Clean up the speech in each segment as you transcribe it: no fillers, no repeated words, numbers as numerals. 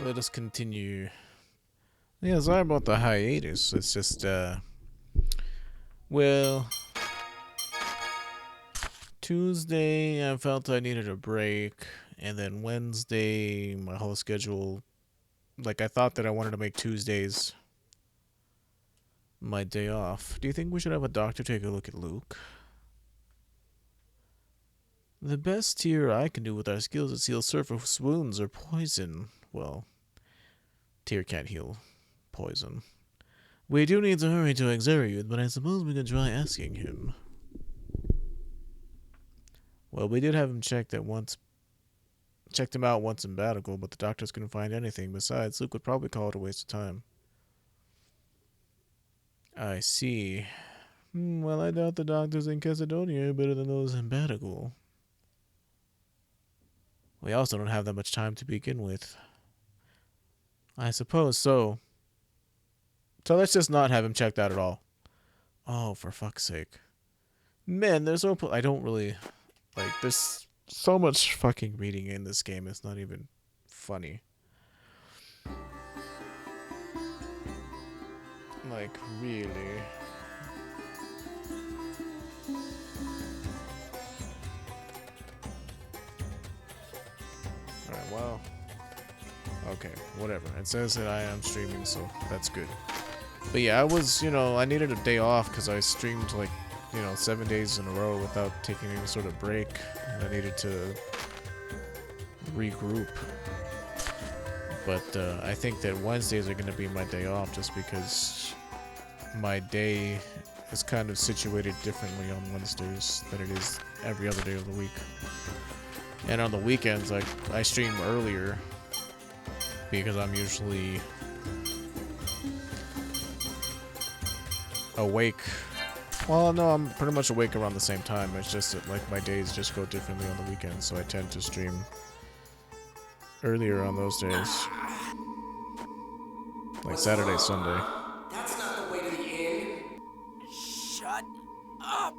let us continue. Yeah, sorry about the hiatus. It's just, well, Tuesday I felt I needed a break, and then Wednesday my whole schedule, like I thought that I wanted to make Tuesdays my day off. Do you think we should have a doctor take a look at Luke? The best tier I can do with our skills is heal surface wounds or poison. Well, tier can't heal poison. We do need to hurry to Exariud, but I suppose we could try asking him. Well, we did have him checked him out once in Battle, but the doctors couldn't find anything. Besides, Luke would probably call it a waste of time. I see. Well, I doubt the doctors in Cassidonia are better than those in Battle. We also don't have that much time to begin with. I suppose so. So let's just not have him checked out at all. Oh, for fuck's sake. Man, there's no... I don't really... Like, there's so much fucking reading in this game, it's not even funny. Like, really. Alright, well. Okay, whatever. It says that I am streaming, so that's good. But yeah, I was, I needed a day off because I streamed like, 7 days in a row without taking any sort of break. And I needed to regroup. But I think that Wednesdays are going to be my day off just because my day is kind of situated differently on Wednesdays than it is every other day of the week. And on the weekends, I stream earlier because I'm usually awake. Well, no, I'm pretty much awake around the same time. It's just that, like, my days just go differently on the weekends, so I tend to stream earlier on those days. Like Saturday, Sunday. That's not the way to the inn. Shut up!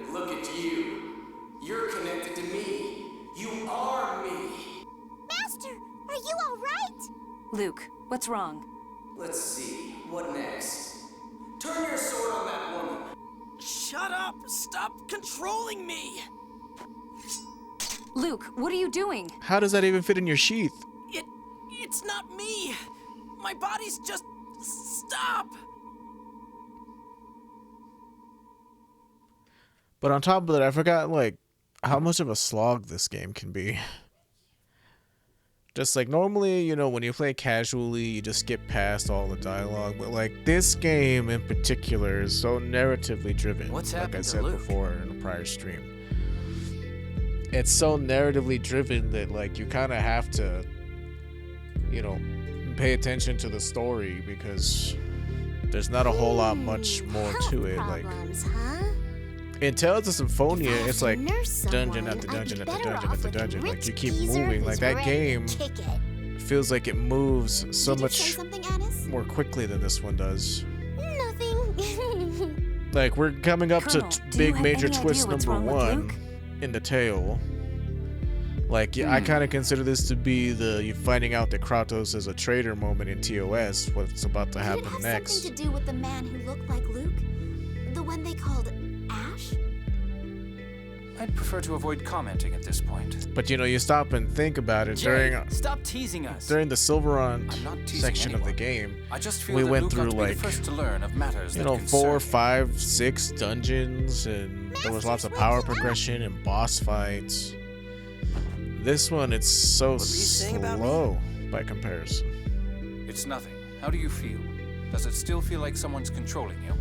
Look at you. You're connected to me. You are me. Master, are you all right? Luke, what's wrong? Let's see. What next? Turn your sword on that woman. Shut up! Stop controlling me! Luke, what are you doing? How does that even fit in your sheath? It's not me! My body's just... Stop! But on top of that, I forgot, like, how much of a slog this game can be. Just like normally, when you play casually, you just skip past all the dialogue. But like this game in particular is so narratively driven. What's like I happened to said Luke? before in a prior stream. It's so narratively driven that like you kind of have to, pay attention to the story because there's not a whole lot much more to it. Like in Tales of Symphonia, it's like dungeon after dungeon after dungeon after dungeon. Like you keep moving. Like that game feels like it moves so much more quickly than this one does. Nothing. Like we're coming up Colonel, to do big you have major any idea twist what's number wrong with 1 Luke? in the tale. Like I kind of consider this to be you finding out that Kratos is a traitor moment in TOS. What's about to Did it happen have next? something to do with the man who looked like Luke? The one they called Ash? I'd prefer to avoid commenting at this point. But you stop and think about it Stop teasing us. during the Silverant I'm not teasing section of the anyone. game. I just feel We that went Luke through, ought to be like, the first to learn of matters that 4, concern 5, 6 dungeons, and there was lots of power progression and boss fights. This one, it's so What were you saying about me? slow by comparison. me. It's nothing. How do you feel? Does it still feel like someone's controlling you?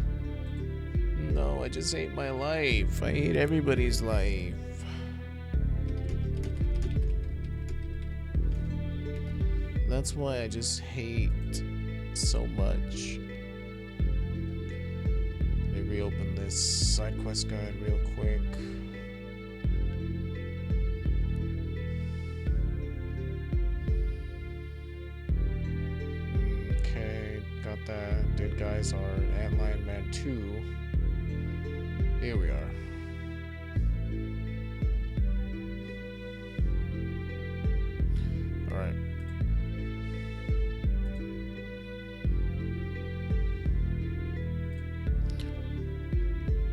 No, I just hate my life. I hate everybody's life. That's why I just hate so much. Let me reopen this side quest guide real quick. Okay, got that. Dead guys are Antlion Man 2. Here we are.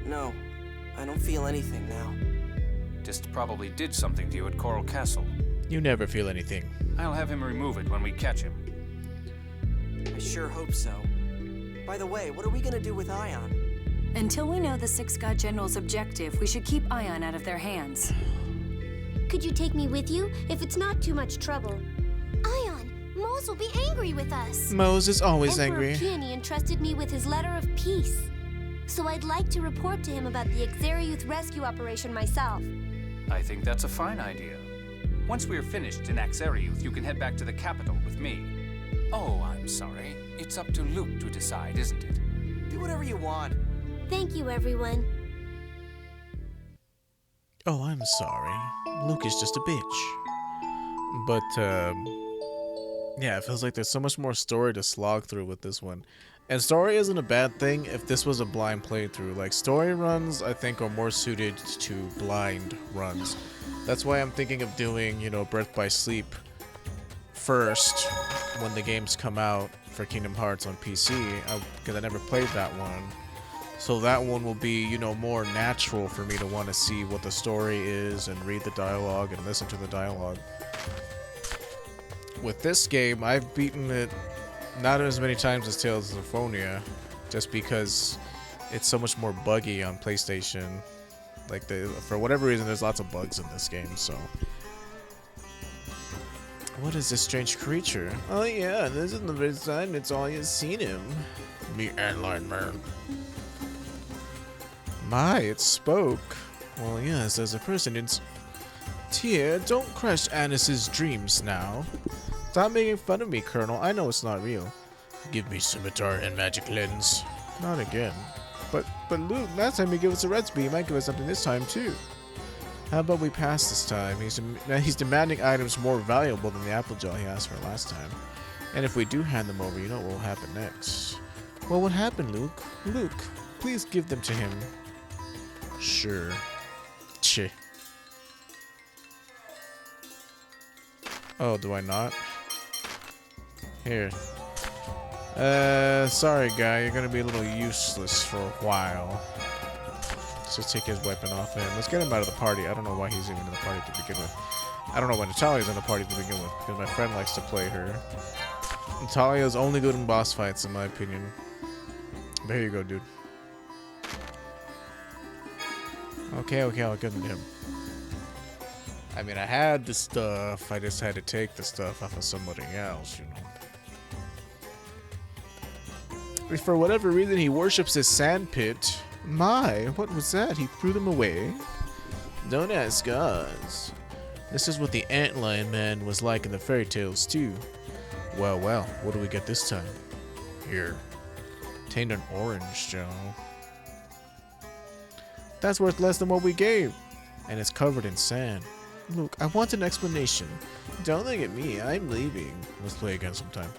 No, I don't feel anything now. Just probably did something to you at Coral Castle. You never feel anything. I'll have him remove it when we catch him. I sure hope so. By the way, what are we gonna do with Ion? Until we know the Six God General's objective, we should keep Ion out of their hands. Could you take me with you if it's not too much trouble? Ion, Moles will be angry with us. Mose is always Emperor angry. Peony entrusted me with his letter of peace. So I'd like to report to him about the Xeriuth rescue operation myself. I think that's a fine idea. Once we're finished in Axariuth, you can head back to the capital with me. Oh, I'm sorry. It's up to Luke to decide, isn't it? Do whatever you want. Thank you, everyone. Oh, I'm sorry. Luke is just a bitch. But, yeah, it feels like there's so much more story to slog through with this one. And story isn't a bad thing if this was a blind playthrough. Like, story runs, I think, are more suited to blind runs. That's why I'm thinking of doing, you know, Birth by Sleep first when the games come out for Kingdom Hearts on PC, because I never played that one. So that one will be, you know, more natural for me to want to see what the story is and read the dialogue and listen to the dialogue. With this game, I've beaten it not as many times as Tales of Symphonia, just because it's so much more buggy on PlayStation. Like, for whatever reason, there's lots of bugs in this game, so... What is this strange creature? Oh yeah, this is the first time it's all you've seen him. The Antlion Man. My, it spoke. Well, yes, as a person, it's... Tyr, don't crush Anis's dreams now. Stop making fun of me, Colonel. I know it's not real. Give me scimitar and magic lens. Not again. But Luke, last time he gave us a recipe, he might give us something this time too. How about we pass this time? He's demanding items more valuable than the apple gel he asked for last time. And if we do hand them over, you know what will happen next. Well, what happened, Luke? Luke, please give them to him. Sure. Cheh. Oh, do I not? Here. Sorry guy, you're gonna be a little useless for a while. Let's just take his weapon off him. Let's get him out of the party. I don't know why he's even in the party to begin with. I don't know why Natalia's in the party to begin with, because my friend likes to play her. Natalia's only good in boss fights, in my opinion. But here you go, dude. Okay, I'll give him to him. I mean, I had the stuff, I just had to take the stuff off of somebody else, you know. If for whatever reason he worships his sand pit. My, what was that? He threw them away? Don't ask us. This is what the Antlion Man was like in the fairy tales, too. Well, what do we get this time? Here. Obtained an orange gel. That's worth less than what we gave. And it's covered in sand. Look, I want an explanation. Don't look at me, I'm leaving. Let's play again sometime.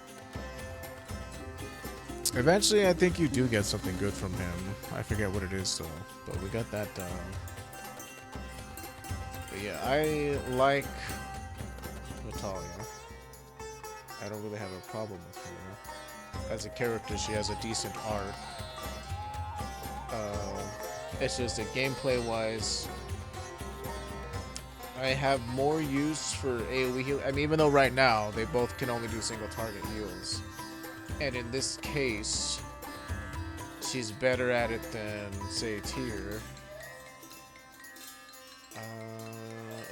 Eventually, I think you do get something good from him. I forget what it is, though. But we got that done. But yeah, I like Natalia. I don't really have a problem with her. As a character, she has a decent arc. It's just that gameplay-wise, I have more use for AoE heal. I mean, even though right now, they both can only do single target heals. And in this case, she's better at it than, say, Tyr.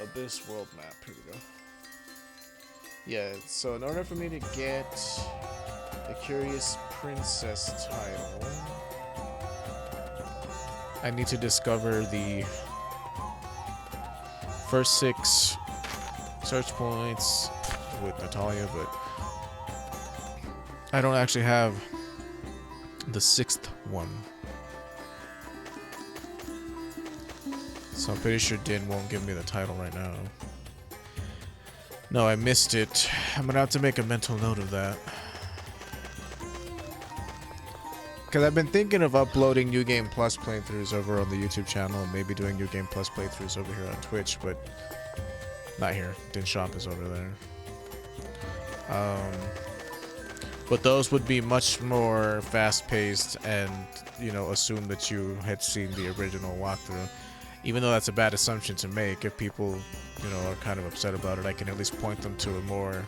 Abyss world map. Here we go. Yeah, so in order for me to get the Curious Princess title, I need to discover the first 6 search points with Natalia, but I don't actually have the 6th one. So I'm pretty sure Din won't give me the title right now. No, I missed it. I'm gonna have to make a mental note of that. Because I've been thinking of uploading New Game Plus playthroughs over on the YouTube channel and maybe doing New Game Plus playthroughs over here on Twitch, but not here. Din Shop is over there. But those would be much more fast-paced and, you know, assume that you had seen the original walkthrough. Even though that's a bad assumption to make, if people, you know, are kind of upset about it, I can at least point them to a more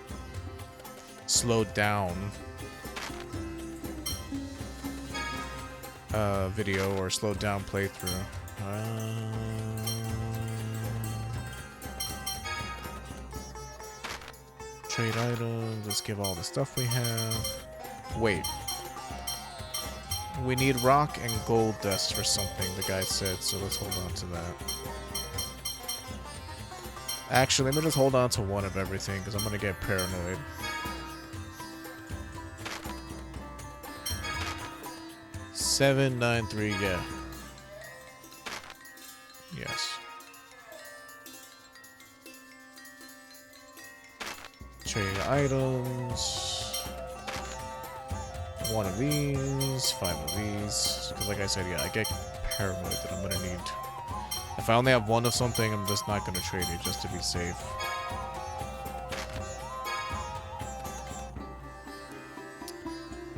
slowed down video or slowed down playthrough. Trade items. Let's give all the stuff we have. Wait. We need rock and gold dust for something, the guy said, so let's hold on to that. Actually, let me just hold on to one of everything, because I'm going to get paranoid. $793, yeah. Yes. Trade items. One of these, 5 of these. Because like I said, yeah, I get paranoid that I'm gonna need. If I only have one of something, I'm just not gonna trade it just to be safe.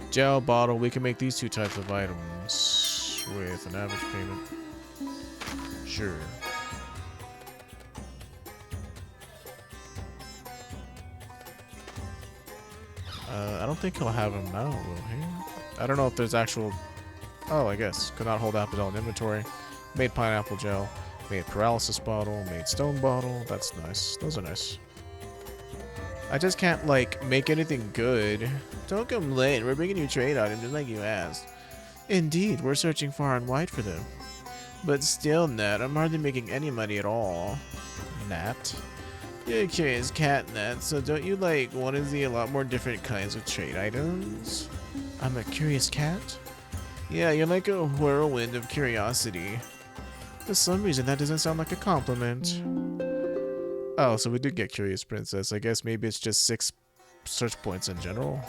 Gel bottle. We can make these 2 types of items with an average payment. Sure. I don't think he'll have them now, will he? I don't know if there's actual... Oh, I guess. Could not hold apple gel in inventory. Made pineapple gel. Made paralysis bottle. Made stone bottle. That's nice. Those are nice. I just can't, like, make anything good. Don't complain. We're bringing you trade items just like you asked. Indeed, we're searching far and wide for them. But still, Nat, I'm hardly making any money at all. Nat? You're a curious cat, Nat, so don't you, like, want to see a lot more different kinds of trade items? I'm a curious cat? Yeah, you're like a whirlwind of curiosity. For some reason, that doesn't sound like a compliment. Oh, so we did get Curious Princess. I guess maybe it's just 6 search points in general.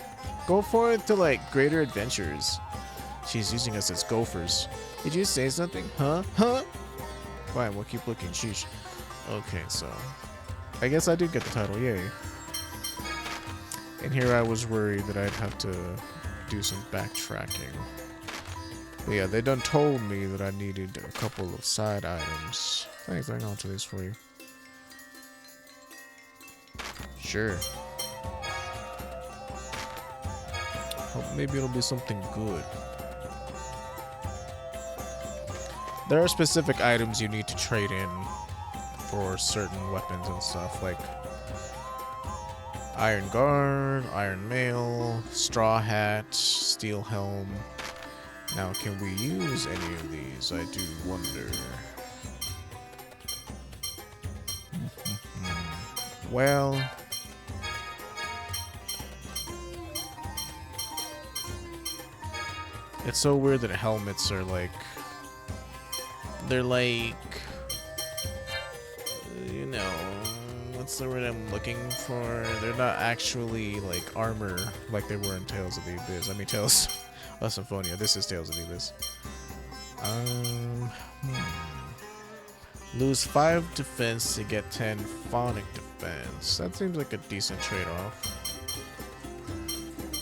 Go forward to, like, greater adventures. She's using us as gophers. Did you say something? Huh? Huh? Fine, we'll keep looking. Sheesh. Okay, so... I guess I did get the title, yay. And here I was worried that I'd have to do some backtracking. But yeah, they done told me that I needed a couple of side items. Thanks, hang on to these for you. Sure. Hope maybe it'll be something good. There are specific items you need to trade in for certain weapons and stuff, like iron guard, iron mail, straw hat, steel helm. Now, can we use any of these? I do wonder. Well, it's so weird that helmets are like, they're like, you know, what's the word I'm looking for? They're not actually like armor like they were in Tales of the Abyss. I mean, Tales of Symphonia. This is Tales of the Abyss. Lose 5 defense to get 10 phonic defense. That seems like a decent trade-off.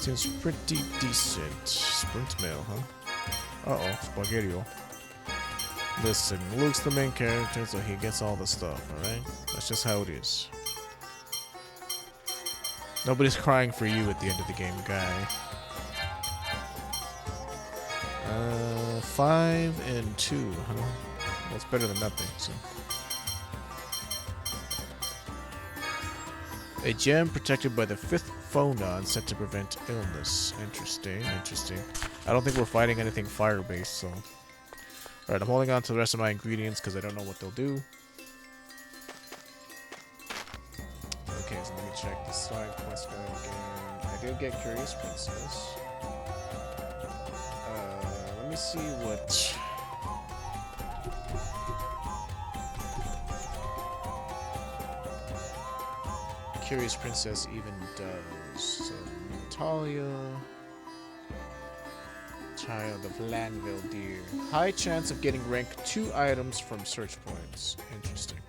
Seems pretty decent. Sprint mail, huh? Uh-oh, Spaghetti-o. Listen, Luke's the main character, so he gets all the stuff, alright? That's just how it is. Nobody's crying for you at the end of the game, guy. 5 and 2, huh? Well, it's better than nothing, so. A gem protected by the 5th phonon set to prevent illness. Interesting, interesting. I don't think we're fighting anything fire-based, so. Alright, I'm holding on to the rest of my ingredients because I don't know what they'll do. Okay, so let me check the side quest guide again. I did get Curious Princess. Let me see what... Curious Princess even does. So, Natalia... Child of Lanville Deer. High chance of getting rank 2 items from search points. Interesting.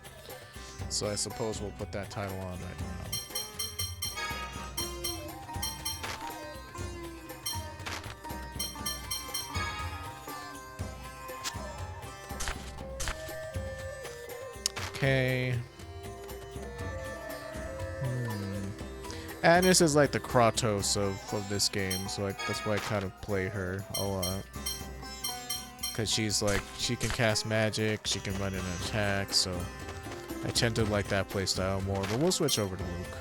So I suppose we'll put that title on right now. Okay. Agnes is like the Kratos of this game, so that's why I kind of play her a lot. Because she's like, she can cast magic, she can run an attack, so I tend to like that playstyle more, but we'll switch over to Luke.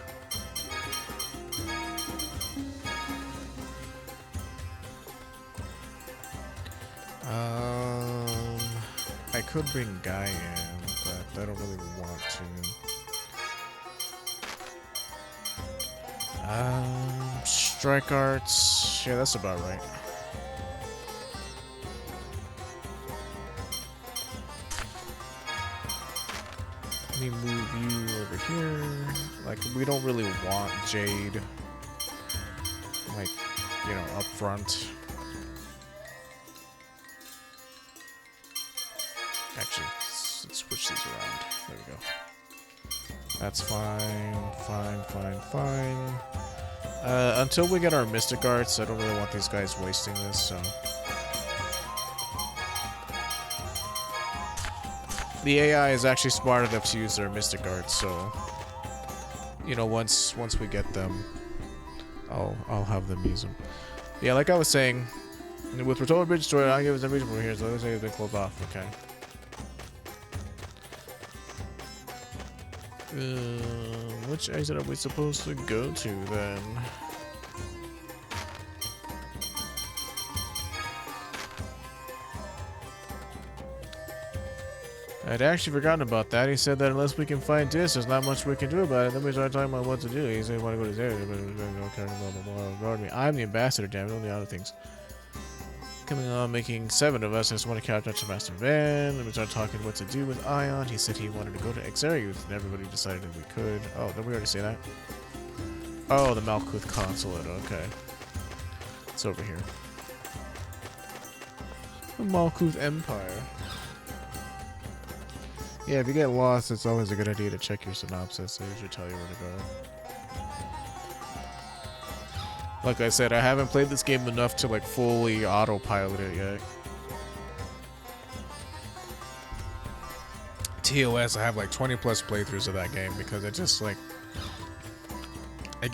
I could bring Guy in, but I don't really want to. Strike arts. Yeah, that's about right. Let me move you over here. Like, we don't really want Jade, like, you know, up front. Actually, let's switch these around. There we go. That's fine, fine. Until we get our Mystic Arts, I don't really want these guys wasting this, so. The AI is actually smart enough to use their Mystic Arts, so. You know, once we get them, I'll have them use them. Yeah, like I was saying, with Rotoma Bridge Destroyer, I give us a reason over here, so let's say it's been closed off, okay. Which exit are we supposed to go to then? I'd actually forgotten about that. He said that unless we can find this, there's not much we can do about it. Then we started talking about what to do. He said he wanted to go to this area, but guard me. I'm the ambassador, damn it, only other things. Coming on, making 7 of us. I just want to capture Master Van. Then we started talking what to do with Ion. He said he wanted to go to Exariuth, and everybody decided that we could. Oh, did we already say that? Oh, the Malkuth Consulate. Okay. It's over here. The Malkuth Empire. Yeah, if you get lost, it's always a good idea to check your synopsis. They usually tell you where to go. Like I said, I haven't played this game enough to like fully autopilot it yet. TOS, I have like 20 plus playthroughs of that game because it just like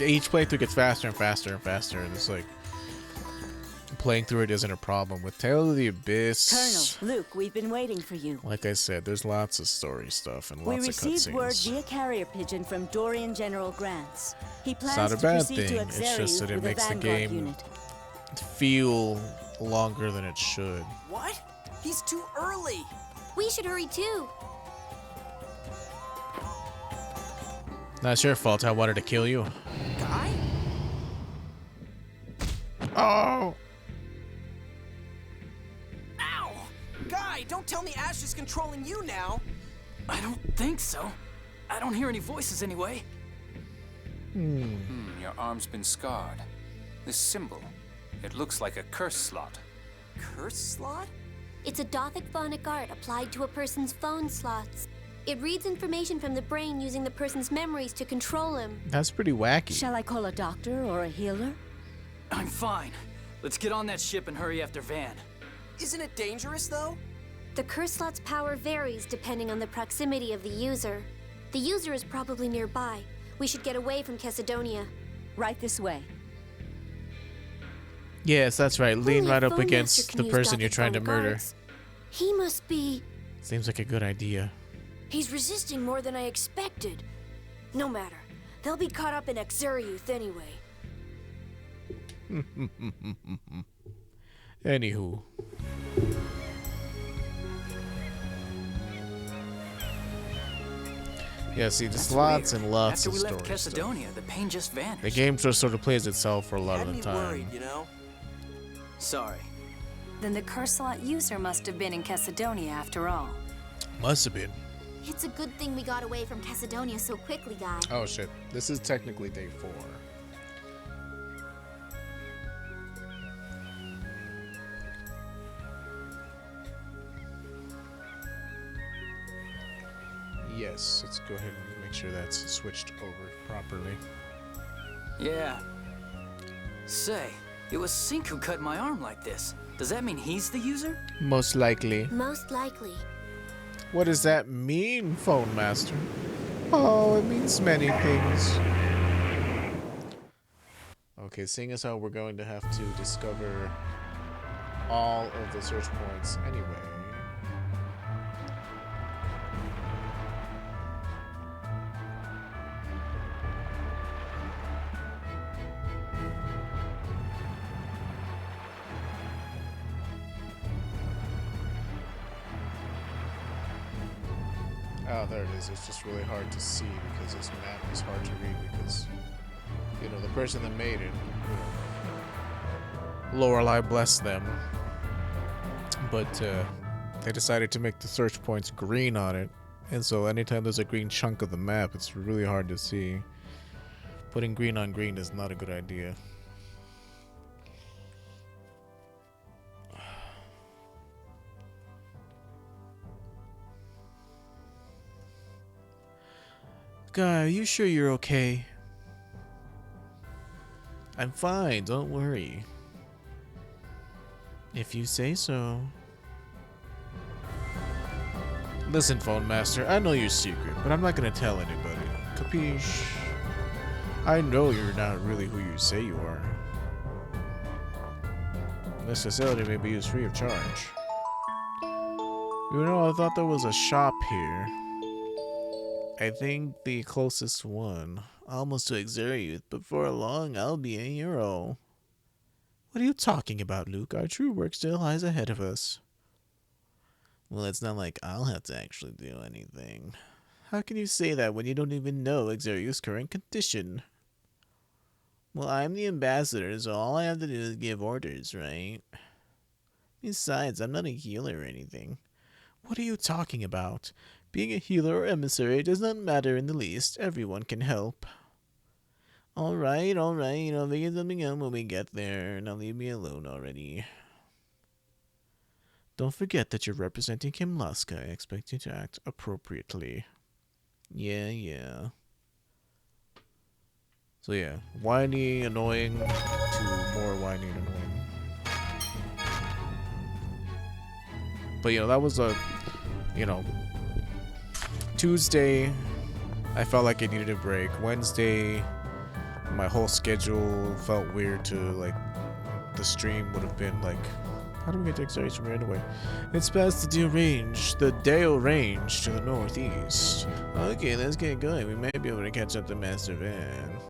each playthrough gets faster and faster and faster, and it's like playing through it isn't a problem. With Tale of the Abyss, Colonel, Luke, we've been waiting for you. like I said, there's lots of story stuff and We lots of received word cutscenes. via carrier pigeon from Dorian General Grants. He It's plans not a to bad proceed thing. to It's just that Exariuth it with a makes the Vanguard game unit. feel longer than it should. What? He's too early. We should hurry too. Not your fault. I wanted to kill you. Guy? Oh! Ow! Guy, don't tell me Ash is controlling you now. I don't think so. I don't hear any voices anyway. Your arm's been scarred. This symbol, it looks like a curse slot. Curse slot? It's a Dothic phonic art applied to a person's phone slots. It reads information from the brain using the person's memories to control him. That's pretty wacky. Shall I call a doctor or a healer? I'm fine. Let's get on that ship and hurry after Van. Isn't it dangerous, though? The curse slot's power varies depending on the proximity of the user. The user is probably nearby. We should get away from Chesidonia. Right this way. Yes, that's right. Lean Only a right up phone master against can the use person you're Dothic trying to phonic murder. arts. He must be... Seems like a good idea. He's resisting more than I expected. No matter. They'll be caught up in Exariuth anyway. Anywho. Yeah, see, there's lots and lots After of we left stories. Chesidonia, the pain just vanished. The game just sort of plays itself for a lot Had of me the time. worried, you know? Sorry. Then the curse slot user must have been in Chesidonia after all. Must have been. It's a good thing we got away from Chesidonia so quickly, Guy. Oh shit. This is technically day 4. Yes, let's go ahead and make sure that's switched over properly. Yeah. Say, it was Sink who cut my arm like this. Does that mean he's the user? Most likely. Most likely. What does that mean, Phone Master? Oh, it means many things. Okay, seeing as how we're going to have to discover all of the search points anyway. Oh, there it is. It's just really hard to see because this map is hard to read because, you know, the person that made it, you know, Lorelei bless them, but they decided to make the search points green on it, and so anytime there's a green chunk of the map, it's really hard to see. Putting green on green is not a good idea. Guy, are you sure you're okay? I'm fine, don't worry. If you say so. Listen, Phone Master, I know your secret, but I'm not gonna tell anybody. Capiche? I know you're not really who you say you are. This facility may be used free of charge. You know, I thought there was a shop here. I think the closest one. Almost to Exariuth, but for long I'll be a hero. What are you talking about, Luke? Our true work still lies ahead of us. Well, it's not like I'll have to actually do anything. How can you say that when you don't even know Exariuth's current condition? Well, I'm the ambassador, so all I have to do is give orders, right? Besides, I'm not a healer or anything. What are you talking about? Being a healer or emissary does not matter in the least. Everyone can help. Alright, I'll figure something out when we get there. Now leave me alone already. Don't forget that you're representing Kim Laska. I expect you to act appropriately. Yeah. So yeah, whiny, annoying, to more whiny and annoying. But you know, that was a, you know, Tuesday, I felt like I needed a break. Wednesday, my whole schedule felt weird to, like, the stream would have been like, how do we get to Exarius from right away? It's past the Deo range, the Deo range to the northeast. Okay, let's get going. We might be able to catch up to Master Van.